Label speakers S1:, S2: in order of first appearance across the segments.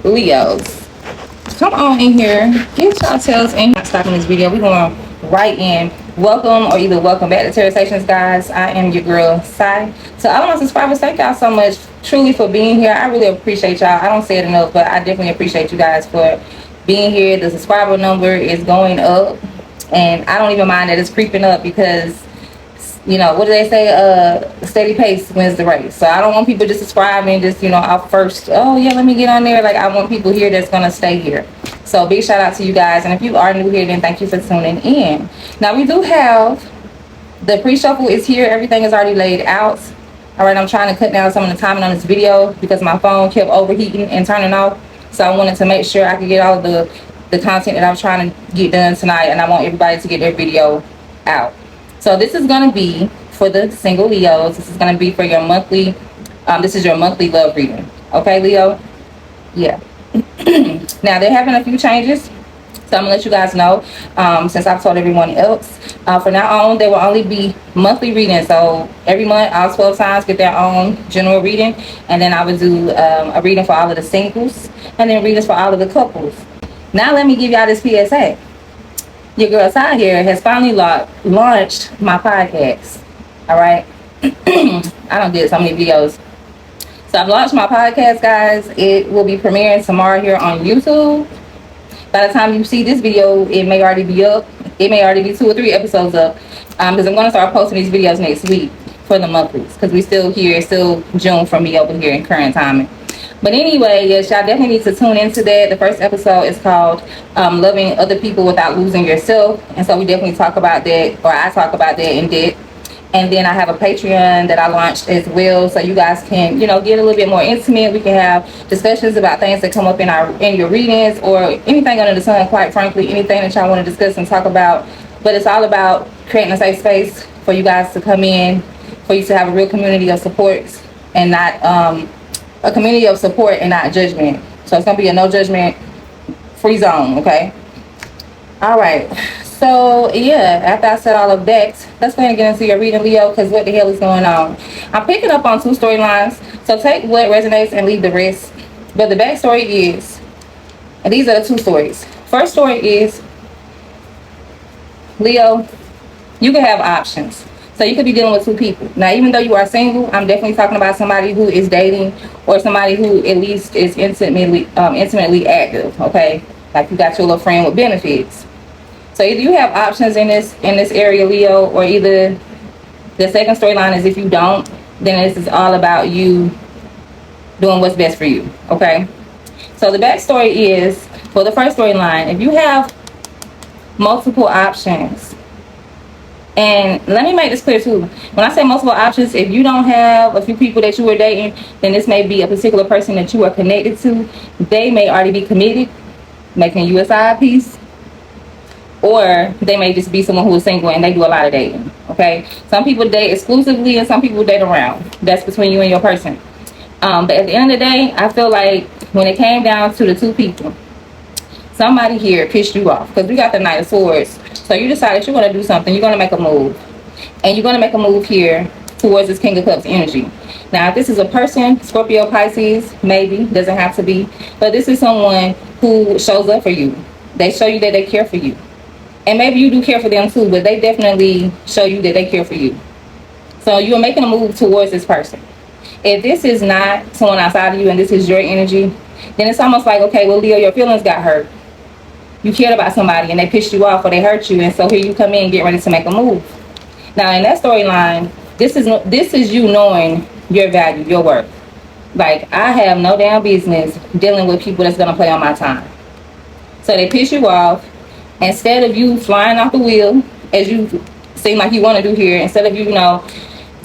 S1: Leos, come on in here. Get y'all tails in. Not stopping this video. We're going right in. Welcome or either welcome back to Terror Stations, guys. I am your girl, Sai. So all my subscribers, thank y'all so much truly for being here. I really appreciate y'all. I don't say it enough, but I definitely appreciate you guys for being here. The subscriber number is going up, and I don't even mind that it's creeping up because, you know, what do they say? Steady pace wins the race. So I don't want people just subscribing, just, you know, out first. Oh yeah, let me get on there. Like, I want people here that's gonna stay here. So big shout out to you guys. And if you are new here, then thank you for tuning in. Now we do have the pre-shuffle is here. Everything is already laid out. All right, I'm trying to cut down some of the timing on this video because my phone kept overheating and turning off. So I wanted to make sure I could get all of the content that I'm trying to get done tonight, and I want everybody to get their video out. So this is going to be for the single Leos. This is going to be for your monthly, this is your monthly love reading. Okay, Leo? Yeah. Now, they're having a few changes. So I'm going to let you guys know, since I've told everyone else. From now on, there will only be monthly readings. So every month, all 12 signs get their own general reading. And then I would do a reading for all of the singles. And then readings for all of the couples. Now let me give y'all this PSA. Your girl Sai here has finally launched my podcast. All right. I don't did so many videos. So I've launched my podcast, guys. It will be premiering tomorrow here on YouTube. By the time you see this video, it may already be up. It may already be 2 or 3 episodes up. Because I'm going to start posting these videos next week for the monthlies. Because we still here. It's still June for me over here in current timing. But anyway, yes, y'all definitely need to tune into that. The first episode is called Loving Other People Without Losing Yourself. And so we definitely talk about that, or I talk about that in depth. And then I have a Patreon that I launched as well. So you guys can, you know, get a little bit more intimate. We can have discussions about things that come up in your readings or anything under the sun, quite frankly, anything that y'all want to discuss and talk about. But it's all about creating a safe space for you guys to come in, for you to have a real community of support and not... a community of support and not judgment. So it's gonna be a no judgment free zone. Okay, all right. So yeah, after I said all of that, let's go ahead and get into your reading, Leo, because what the hell is going on? I'm picking up on 2 storylines, so take what resonates and leave the rest. But the backstory is, and these are the 2 stories. First story is, Leo, you can have options. So you could be dealing with 2 people. Now, even though you are single, I'm definitely talking about somebody who is dating or somebody who at least is intimately active, okay? Like you got your little friend with benefits. So either you have options in this area, Leo, or either the second storyline is if you don't, then this is all about you doing what's best for you, okay? So the backstory is, for the first storyline, if you have multiple options, and let me make this clear too. When I say multiple options, if you don't have a few people that you are dating, then this may be a particular person that you are connected to. They may already be committed, making you a side piece. Or they may just be someone who is single and they do a lot of dating. Okay? Some people date exclusively and some people date around. That's between you and your person. But at the end of the day, I feel like when it came down to the 2 people, somebody here pissed you off. Because we got the Knight of Swords. So you decided you're going to do something. You're going to make a move. And you're going to make a move here towards this King of Cups energy. Now, if this is a person, Scorpio, Pisces, maybe, doesn't have to be. But this is someone who shows up for you. They show you that they care for you. And maybe you do care for them too, but they definitely show you that they care for you. So you're making a move towards this person. If this is not someone outside of you and this is your energy, then it's almost like, okay, well, Leo, your feelings got hurt. You cared about somebody and they pissed you off or they hurt you, and so here you come in and get ready to make a move. Now in that storyline, this is you knowing your value, your worth. Like, I have no damn business dealing with people that's gonna play on my time. So they piss you off. Instead of you flying off the wheel, as you seem like you want to do here, instead of you know,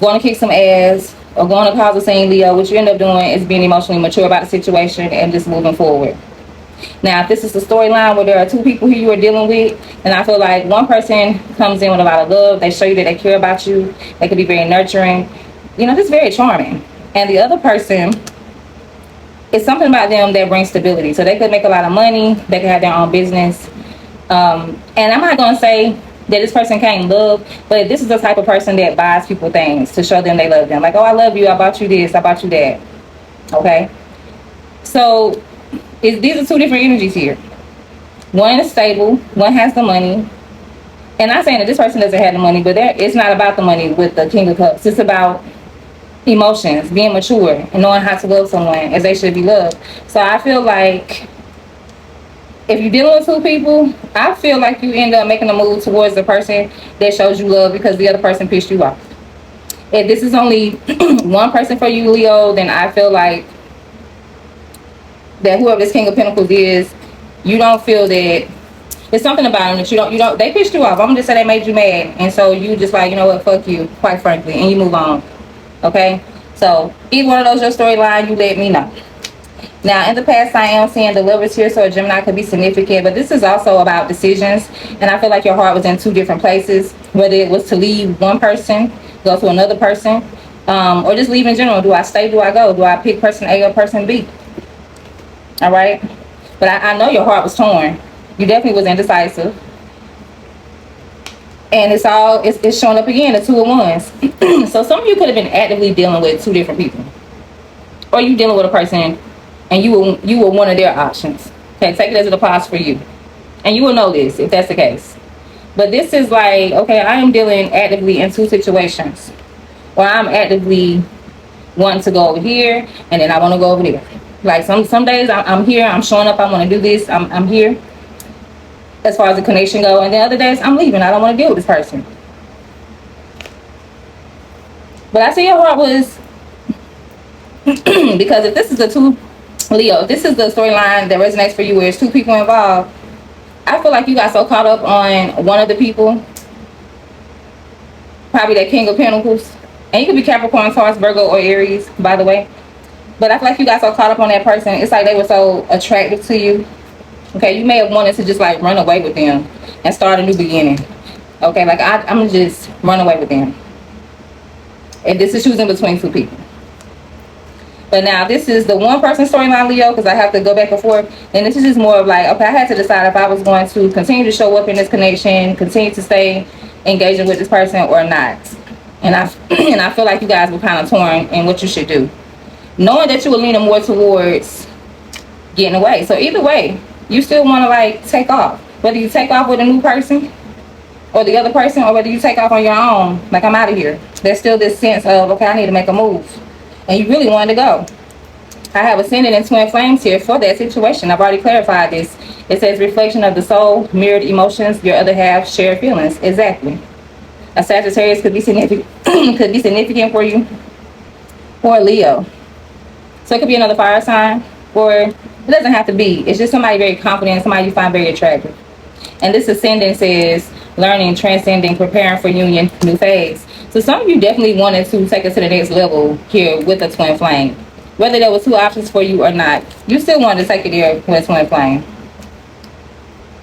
S1: going to kick some ass or going to cause a scene, Leo, what you end up doing is being emotionally mature about the situation and just moving forward. Now, if this is the storyline where there are 2 people who you are dealing with, and I feel like one person comes in with a lot of love, they show you that they care about you, they could be very nurturing, you know, just very charming. And the other person, it's something about them that brings stability. So they could make a lot of money, they could have their own business. And I'm not going to say that this person can't love, but this is the type of person that buys people things to show them they love them. Like, oh, I love you, I bought you this, I bought you that. Okay? So These are two different energies here. One is stable, one has the money. And I'm saying that this person doesn't have the money, but it's not about the money with the King of Cups. It's about emotions, being mature, and knowing how to love someone as they should be loved. So I feel like if you're dealing with two people, I feel like you end up making a move towards the person that shows you love because the other person pissed you off. If this is only one person for you, Leo, then I feel like that whoever this King of Pentacles is, you don't feel that there's something about them that you don't, they pissed you off. I'm gonna just say they made you mad. And so you just like, you know what, fuck you, quite frankly, and you move on. Okay? So either one of those your storyline, you let me know. Now, in the past, I am seeing the lovers here, so a Gemini could be significant, but this is also about decisions, and I feel like your heart was in two different places, whether it was to leave one person, go to another person, or just leave in general. Do I stay? Do I go? Do I pick person A or person B? All right? But I know your heart was torn. You definitely was indecisive. And it's showing up again, the two of wands. So some of you could have been actively dealing with two different people. Or you dealing with a person and you were one of their options. Okay, take it as it applies for you. And you will know this if that's the case. But this is like, okay, I am dealing actively in two situations. Or I'm actively wanting to go over here and then I want to go over there. Like some days I'm here, I'm showing up, I want to do this, I'm here as far as the connection go, and then other days I'm leaving, I don't want to deal with this person. But I see your heart was because if this is the two, Leo, if this is the storyline that resonates for you where there's two people involved, I feel like you got so caught up on one of the people, probably that King of Pentacles, and you could be Capricorn, Taurus, Virgo, or Aries, by the way. But I feel like you got so caught up on that person. It's like they were so attractive to you. Okay, you may have wanted to just like run away with them and start a new beginning. Okay, like I'm gonna just run away with them. And this is choosing between two people. But now this is the one person storyline, Leo, because I have to go back and forth. And this is just more of like, okay, I had to decide if I was going to continue to show up in this connection, continue to stay engaging with this person or not. And I feel like you guys were kind of torn in what you should do, knowing that you were leaning more towards getting away. So either way, you still want to like take off, whether you take off with a new person or the other person, or whether you take off on your own, like I'm out of here. There's still this sense of, okay, I need to make a move, and you really wanted to go. I have ascended in twin flames here for that situation. I've already clarified this. It says reflection of the soul, mirrored emotions, your other half, shared feelings. Exactly. A Sagittarius could be significant could be significant for you, or Leo. So it could be another fire sign, or it doesn't have to be. It's just somebody very confident, somebody you find very attractive. And this ascendant says learning, transcending, preparing for union, new phase. So some of you definitely wanted to take it to the next level here with a twin flame. Whether there were two options for you or not, you still wanted to take it there with a twin flame.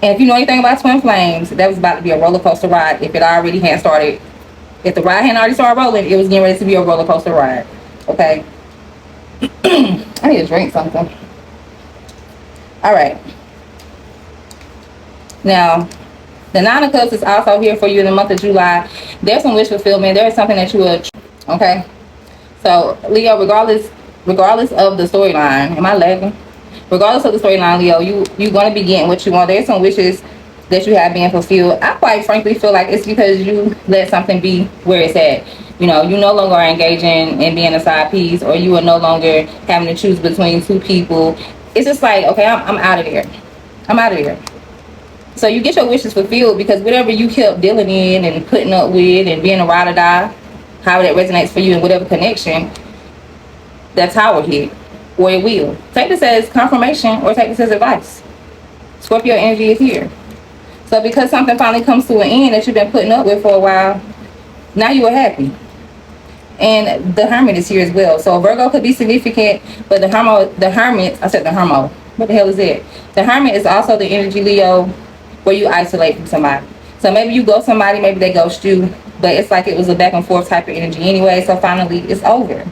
S1: And if you know anything about twin flames, that was about to be a roller coaster ride if it already had started. If the ride hadn't already started rolling, it was getting ready to be a roller coaster ride. Okay? I need to drink something. All right. Now, the Nine of Cups is also here for you in the month of July. There's some wish fulfillment. There is something that you will, okay? So, Leo, regardless of the storyline, am I lagging? Regardless of the storyline, Leo, you're going to be getting what you want. There's some wishes that you have being fulfilled. I quite frankly feel like it's because you let something be where it's at. You know, you no longer are engaging in being a side piece, or you are no longer having to choose between two people. It's just like, okay, I'm out of there. I'm out of there. So you get your wishes fulfilled because whatever you kept dealing in and putting up with and being a ride or die, however that resonates for you in whatever connection, that tower hit, or it will. Take this as confirmation or take this as advice. Scorpio energy is here. So because something finally comes to an end that you've been putting up with for a while, now you are happy. And the Hermit is here as well. So Virgo could be significant, but the Hermit, I said the Hermo. What the hell is that? The Hermit is also the energy, Leo, where you isolate from somebody. So maybe you ghost somebody, maybe they ghost you, but it's like it was a back and forth type of energy anyway. So finally, it's over.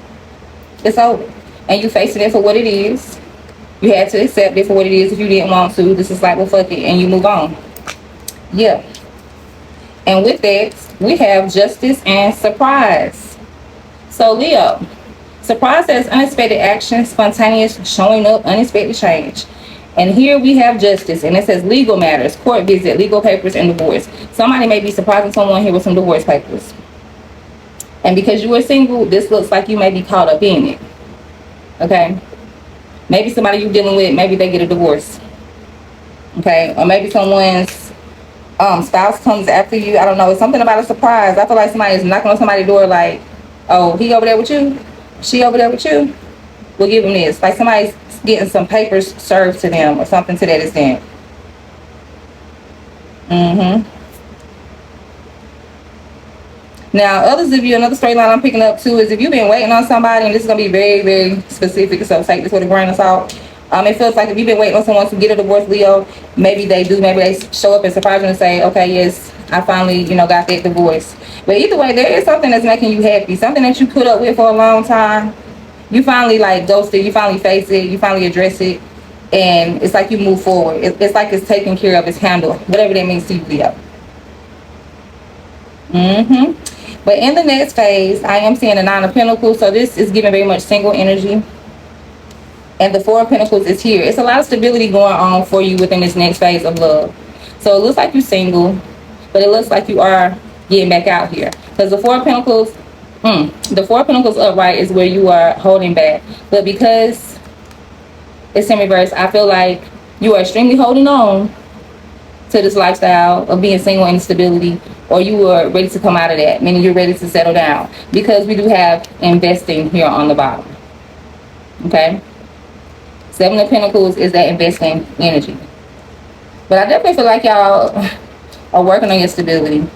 S1: It's over. And you facing it for what it is. You had to accept it for what it is if you didn't want to. This is like, well, fuck it, and you move on. Yeah. And with that, we have justice and surprise. So Leo, surprise is unexpected action, spontaneous showing up, unexpected change. And here we have justice, and it says legal matters, court visit, legal papers, and divorce. Somebody may be surprising someone here with some divorce papers. And because you are single, this looks like you may be caught up in it. Okay? Maybe somebody you're dealing with, maybe they get a divorce. Okay? Or maybe someone's spouse comes after you. I don't know. It's something about a surprise. I feel like somebody is knocking on somebody's door like, oh, he over there with you? She over there with you? We'll give them this. Like somebody's getting some papers served to them or something to that extent. Now, others of you, another storyline I'm picking up too is if you've been waiting on somebody, and this is going to be very, very specific, so take this with a grain of salt. It feels like if you've been waiting on someone to get a divorce, Leo, maybe they do. Maybe they show up and surprise you and say, okay, yes, I finally, got that divorce. But either way, there is something that's making you happy. Something that you put up with for a long time. You finally, ghosted. You finally face it. You finally address it. And it's like you move forward. It's like it's taken care of. It's handled. Whatever that means to you, Leo. But in the next phase, I am seeing the Nine of Pentacles. So this is giving very much single energy. And the Four of Pentacles is here. It's a lot of stability going on for you within this next phase of love. So it looks like you're single, but it looks like you are getting back out here. Because the Four of Pentacles, the Four of Pentacles upright is where you are holding back. But because it's in reverse, I feel like you are extremely holding on to this lifestyle of being single and stability, or you are ready to come out of that, meaning you're ready to settle down. Because we do have investing here on the bottom. Okay? Seven of Pentacles is that investing energy. But I definitely feel like y'all are working on your stability.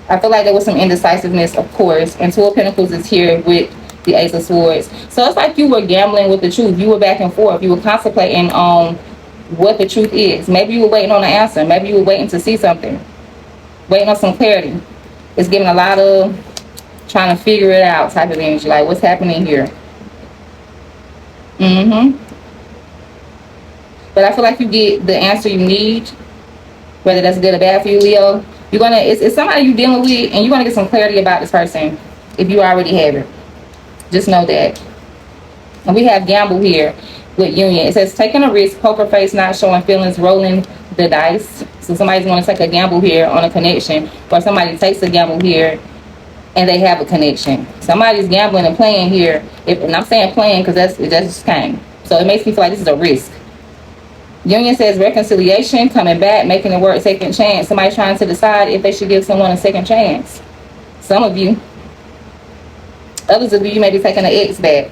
S1: I feel like there was some indecisiveness, of course. And Two of Pentacles is here with the Ace of Swords. So it's like you were gambling with the truth. You were back and forth. You were contemplating on what the truth is. Maybe you were waiting on an answer. Maybe you were waiting to see something. Waiting on some clarity. It's giving a lot of trying to figure it out type of energy. Like, what's happening here? But I feel like you get the answer you need, whether that's good or bad for you, Leo. You're gonna, it's somebody you're dealing with, and you're gonna get some clarity about this person if you already have it. Just know that. And we have gamble here with union. It says taking a risk, poker face, not showing feelings, rolling the dice. So somebody's gonna take a gamble here on a connection, or somebody takes a gamble here and they have a connection. Somebody's gambling and playing here. And I'm saying playing because that just came. So it makes me feel like this is a risk. Union says reconciliation, coming back, making it work, second chance. Somebody's trying to decide if they should give someone a second chance. Some of you. Others of you may be taking an ex back.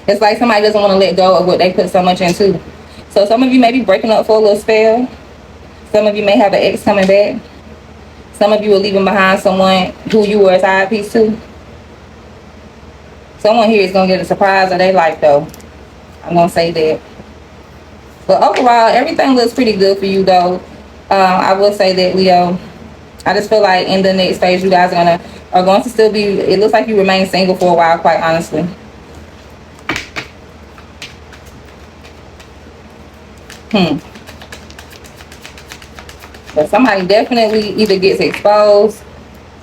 S1: It's like somebody doesn't want to let go of what they put so much into. So some of you may be breaking up for a little spell. Some of you may have an ex coming back. Some of you are leaving behind someone who you were a side piece to. Someone here is going to get a surprise of their life, though. I'm going to say that. But overall, everything looks pretty good for you, though. I will say that, Leo. I just feel like in the next phase, you guys are going to still be... It looks like you remain single for a while, quite honestly. But somebody definitely either gets exposed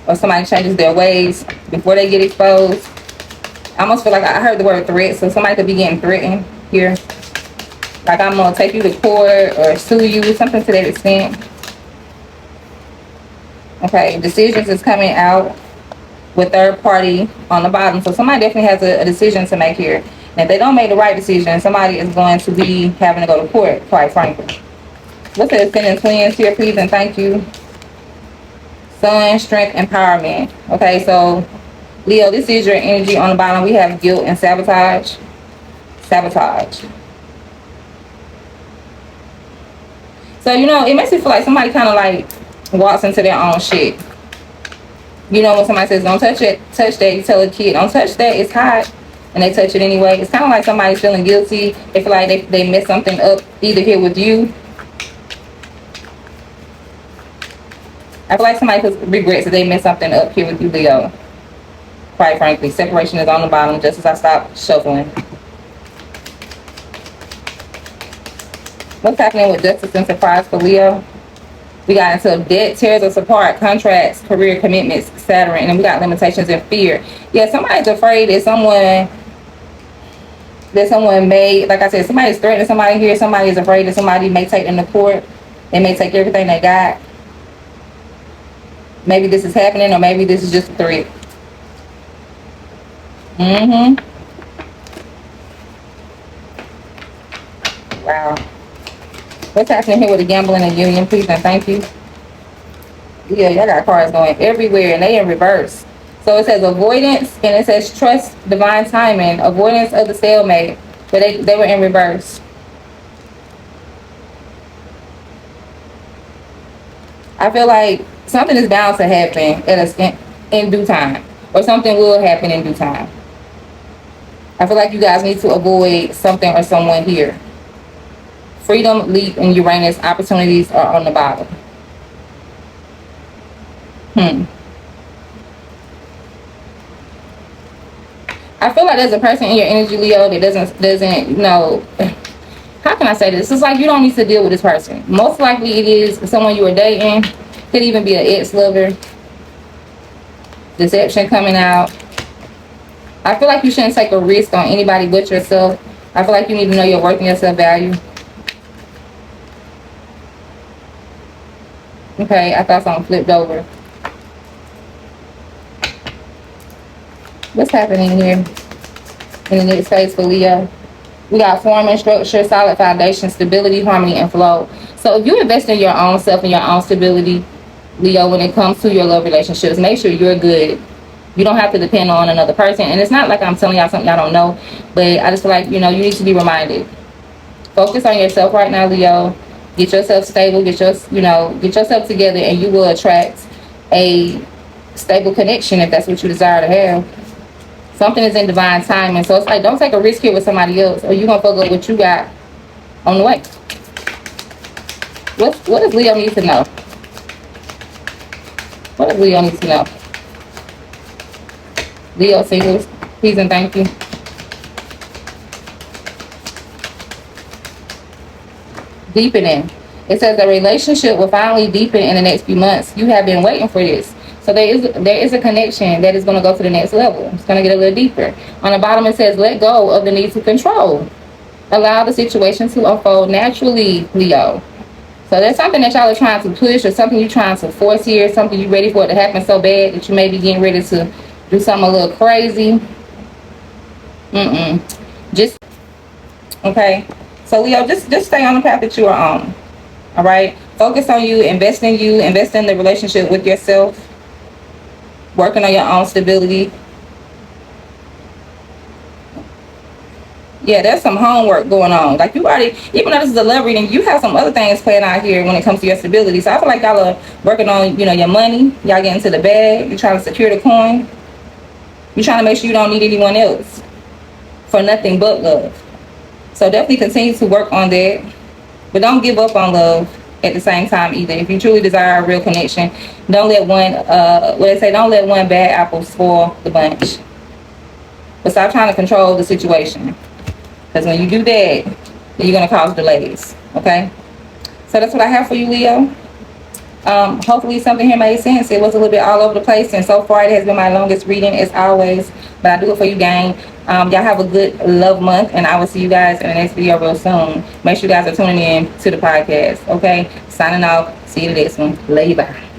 S1: or somebody changes their ways before they get exposed. I almost feel like I heard the word threat, so somebody could be getting threatened here. Like I'm going to take you to court or sue you, something to that extent. Okay, decisions is coming out with third party on the bottom. So somebody definitely has a decision to make here. And if they don't make the right decision, somebody is going to be having to go to court, quite frankly. What's that? Sending twins here, please, and thank you. Sun, strength, empowerment. Okay, so Leo, this is your energy. On the bottom, we have guilt and sabotage. Sabotage. So, it makes me feel like somebody kind of like walks into their own shit. When somebody says, don't touch it, touch that, you tell a kid, don't touch that, it's hot. And they touch it anyway. It's kind of like somebody's feeling guilty. They feel like they messed something up either here with you. I feel like somebody regrets that they messed something up here with you, Leo. Quite frankly, separation is on the bottom just as I stop shuffling. What's happening with justice and surprise for Leo? We got into debt, tears us apart, contracts, career commitments, Saturn, and then we got limitations and fear. Yeah, somebody's afraid that someone that someone may, like I said, somebody's threatening somebody here. Somebody is afraid that somebody may take them to court. They may take everything they got. Maybe this is happening, or maybe this is just a threat. Wow. What's happening here with the gambling and union? Please and thank you. Yeah, y'all got cards going everywhere, and they in reverse. So it says avoidance, and it says trust divine timing. Avoidance of the stalemate, but they were in reverse. I feel like something is bound to happen in due time, or something will happen in due time. I feel like you guys need to avoid something or someone here. Freedom, leap, and Uranus opportunities are on the bottom. I feel like there's a person in your energy, Leo, that doesn't you know, how can I say this? It's like you don't need to deal with this person. Most likely it is someone you are dating. Could even be an ex-lover. Deception coming out. I feel like you shouldn't take a risk on anybody but yourself. I feel like you need to know your worth and your self-value. Okay, I thought something flipped over. What's happening here in the next phase for Leo? We got form and structure, solid foundation, stability, harmony, and flow. So if you invest in your own self and your own stability, Leo, when it comes to your love relationships, make sure you're good. You don't have to depend on another person. And it's not like I'm telling y'all something y'all don't know, but I just feel like, you know, you need to be reminded. Focus on yourself right now, Leo. Get yourself stable, get yourself together, and you will attract a stable connection if that's what you desire to have. Something is in divine timing. So it's like, don't take a risk here with somebody else, or you're going to fuck up what you got on the way. What does Leo need to know? What does Leo need to know? Leo singles, please and thank you. Deepening. It says the relationship will finally deepen in the next few months. You have been waiting for this. So there is a connection that is going to go to the next level. It's going to get a little deeper. On the bottom it says let go of the need to control. Allow the situation to unfold naturally, Leo. So there's something that y'all are trying to push, or something you're trying to force here, something you're ready for it to happen so bad that you may be getting ready to do something a little crazy. Just, okay. So Leo, just stay on the path that you are on. All right? Focus on you, invest in the relationship with yourself. Working on your own stability. Yeah, there's some homework going on. Like you already, even though this is a love reading, you have some other things playing out here when it comes to your stability. So I feel like y'all are working on, your money. Y'all getting to the bag. You're trying to secure the coin. You're trying to make sure you don't need anyone else for nothing but love. So definitely continue to work on that. But don't give up on love at the same time either. If you truly desire a real connection, don't let don't let one bad apple spoil the bunch. But stop trying to control the situation. Because when you do that, then you're going to cause delays. Okay? So that's what I have for you, Leo. Hopefully something here made sense. It was a little bit all over the place, and so far it has been my longest reading as always. But I do it for you, gang. Y'all have a good love month, and I will see you guys in the next video real soon. Make sure you guys are tuning in to the podcast. Okay? Signing off. See you in the next one. Love you. Bye.